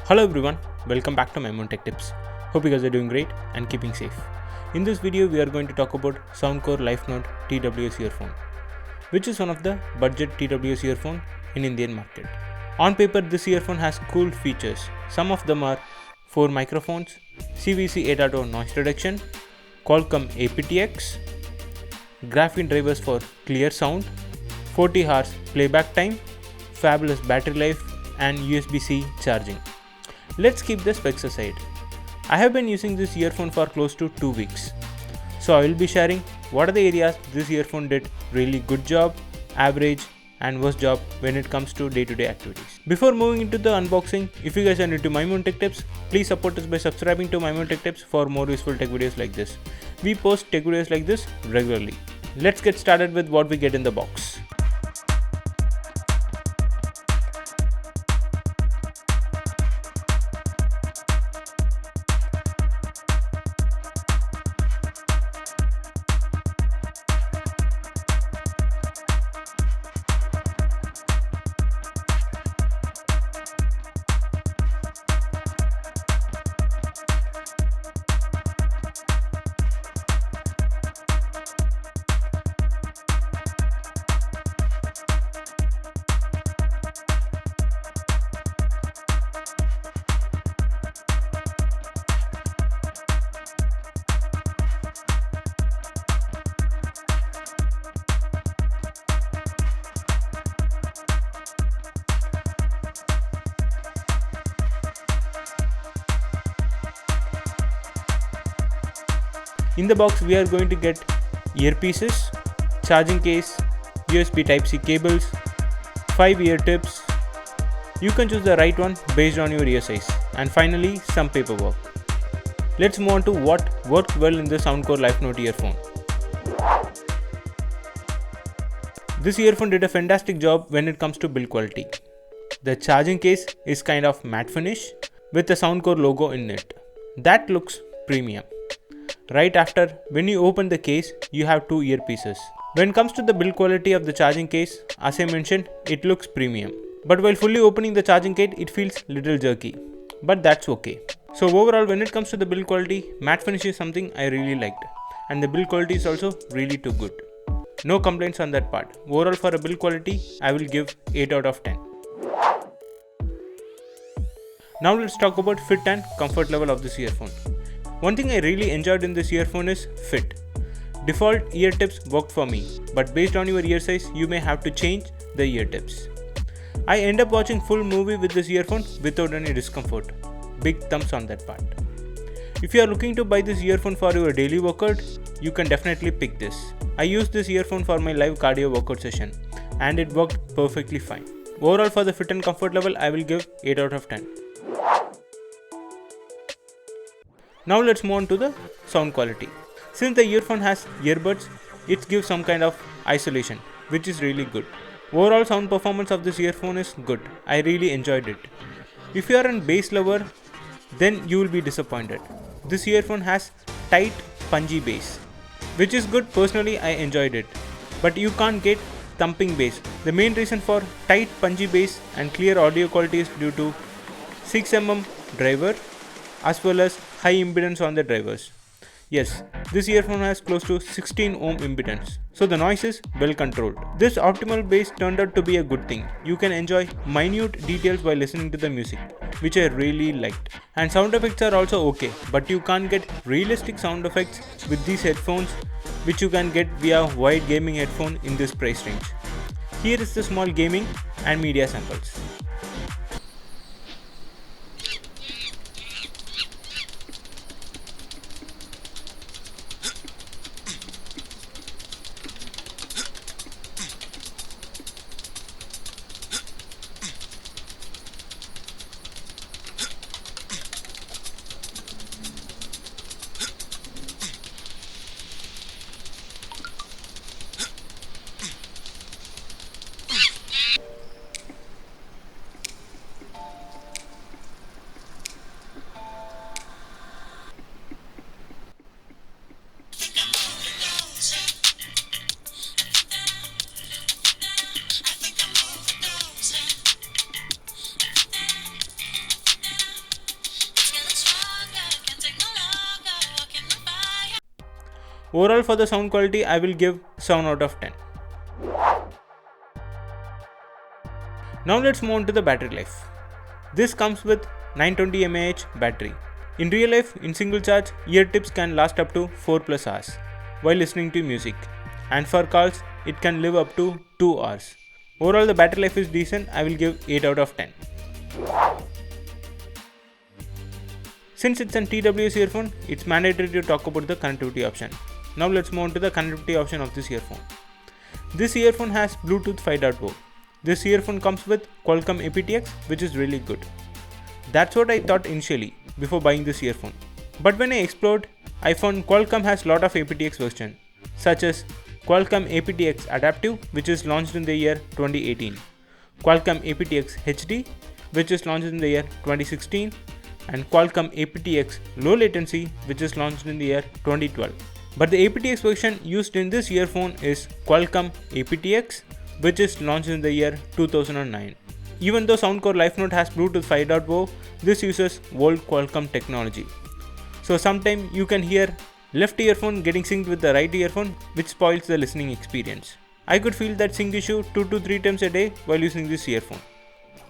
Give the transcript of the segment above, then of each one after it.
Hello everyone, welcome back to my Tech Tips. Hope you guys are doing great and keeping safe. In this video, we are going to talk about Soundcore LifeNote TWS earphone, which is one of the budget TWS earphone in Indian market. On paper, this earphone has cool features. Some of them are 4 microphones, CVC 8.0 noise reduction, Qualcomm aptX, graphene drivers for clear sound, 40 hours playback time, fabulous battery life, and USB-C charging. Let's keep the specs aside. I have been using this earphone for close to 2 weeks. So I will be sharing what are the areas this earphone did really good job, average, and worst job when it comes to day-to-day activities. Before moving into the unboxing, if you guys are new to My Tech Tips, please support us by subscribing to My Tech Tips for more useful tech videos like this. We post tech videos like this regularly. Let's get started with what we get in the box. In the box, we are going to get earpieces, charging case, USB Type-C cables, 5 ear tips. You can choose the right one based on your ear size, and finally some paperwork. Let's move on to what worked well in the Soundcore LifeNote earphone. This earphone did a fantastic job when it comes to build quality. The charging case is kind of matte finish with the Soundcore logo in it. That looks premium. Right after, when you open the case, you have 2 earpieces. When it comes to the build quality of the charging case, as I mentioned, it looks premium. But while fully opening the charging case, it feels little jerky. But that's okay. So overall, when it comes to the build quality, matte finish is something I really liked. And the build quality is also really too good. No complaints on that part. Overall, for a build quality, I will give 8 out of 10. Now let's talk about fit and comfort level of this earphone. One thing I really enjoyed in this earphone is fit. Default ear tips worked for me, but based on your ear size, you may have to change the ear tips. I end up watching full movie with this earphone without any discomfort. Big thumbs on that part. If you are looking to buy this earphone for your daily workout, you can definitely pick this. I used this earphone for my live cardio workout session, and it worked perfectly fine. Overall, for the fit and comfort level, I will give 8 out of 10. Now let's move on to the sound quality. Since the earphone has earbuds, it gives some kind of isolation, which is really good. Overall sound performance of this earphone is good. I really enjoyed it. If you are a bass lover, then you will be disappointed. This earphone has tight, punchy bass, which is good. Personally, I enjoyed it. But you can't get thumping bass. The main reason for tight, punchy bass and clear audio quality is due to 6mm driver as well as high impedance on the drivers. Yes, this earphone has close to 16 ohm impedance, so the noise is well controlled. This optimal bass turned out to be a good thing. You can enjoy minute details while listening to the music, which I really liked. And sound effects are also okay, but you can't get realistic sound effects with these headphones, which you can get via wide gaming headphone in this price range. Here is the small gaming and media samples. Overall for the sound quality, I will give 7 out of 10. Now let's move on to the battery life. This comes with 920 mAh battery. In real life, in single charge, ear tips can last up to 4 plus hours while listening to music, and for calls, it can live up to 2 hours. Overall, the battery life is decent. I will give 8 out of 10. Since it's an TWS earphone, it's mandatory to talk about the connectivity option. Now let's move on to the connectivity option of this earphone. This earphone has Bluetooth 5.0. This earphone comes with Qualcomm aptX, which is really good. That's what I thought initially before buying this earphone. But when I explored, I found Qualcomm has lot of aptX versions, such as Qualcomm aptX Adaptive, which is launched in the year 2018, Qualcomm aptX HD, which is launched in the year 2016, and Qualcomm aptX Low Latency, which is launched in the year 2012. But the aptX version used in this earphone is Qualcomm aptX, which is launched in the year 2009. Even though Soundcore LifeNote has Bluetooth 5.0, this uses old Qualcomm technology. So sometimes you can hear left earphone getting synced with the right earphone, which spoils the listening experience. I could feel that sync issue 2 to 3 times a day while using this earphone.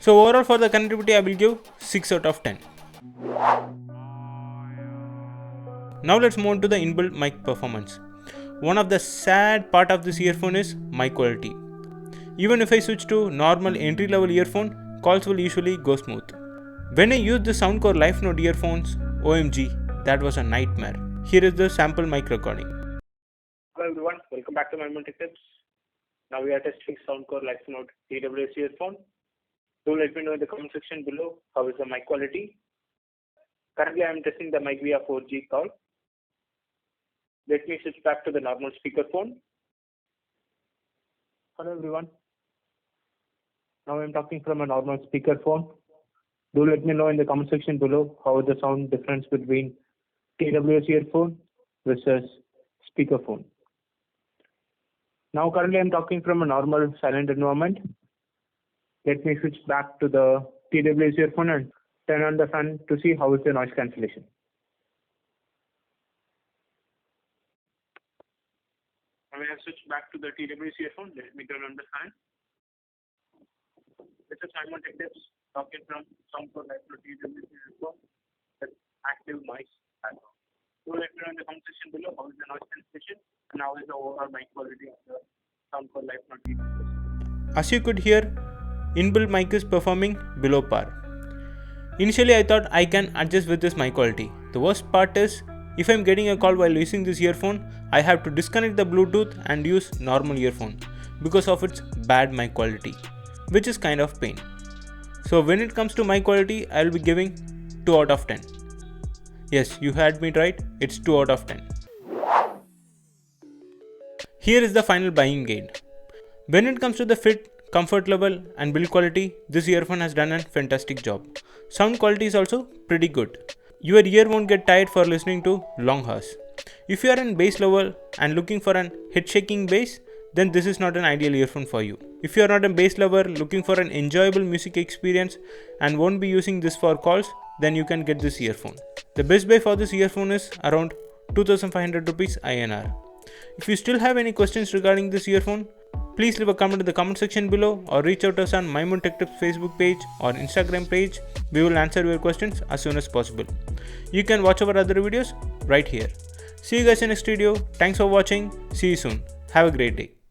So overall for the connectivity, I will give 6 out of 10. Now let's move on to the inbuilt mic performance. One of the sad part of this earphone is mic quality. Even if I switch to normal entry level earphone, calls will usually go smooth. When I used the Soundcore LifeNote earphones, OMG, that was a nightmare. Here is the sample mic recording. Hello everyone, welcome back to Maimon Tech Tips. Now we are testing Soundcore LifeNote TWS earphone. Do let me know in the comment section below how is the mic quality. Currently I am testing the mic via 4G call. Let me switch back to the normal speakerphone. Hello everyone. Now I am talking from a normal speakerphone. Do let me know in the comment section below how is the sound difference between TWS earphone versus speakerphone. Now currently I am talking from a normal silent environment. Let me switch back to the TWS earphone and turn on the fan to see how is the noise cancellation. Now I have switched back to the TWS earphone. Let me turn on the fan. This is Maimon Tech Tips talking from Soundcore LifeNote TWS earphone with active noise background. So let me know in the comment section below how is the noise cancellation and how is the overall mic quality of the Soundcore LifeNote TWS. As you could hear, inbuilt mic is performing below par. Initially I thought I can adjust with this mic quality. The worst part is, if I am getting a call while using this earphone, I have to disconnect the Bluetooth and use normal earphone because of its bad mic quality, which is kind of pain. So when it comes to mic quality, I will be giving 2 out of 10. Yes, you heard me right, it's 2 out of 10. Here is the final buying guide. When it comes to the fit, comfort level and build quality, this earphone has done a fantastic job. Sound quality is also pretty good. Your ear won't get tired for listening to long hours. If you are an bass lover and looking for an head shaking bass, then this is not an ideal earphone for you. If you are not a bass lover looking for an enjoyable music experience and won't be using this for calls, then you can get this earphone. The best buy for this earphone is around 2500 rupees INR. If you still have any questions regarding this earphone, please leave a comment in the comment section below or reach out to us on Maimon Tech Tips Facebook page or Instagram page. We will answer your questions as soon as possible. You can watch our other videos right here. See you guys in next video. Thanks for watching. See you soon. Have a great day.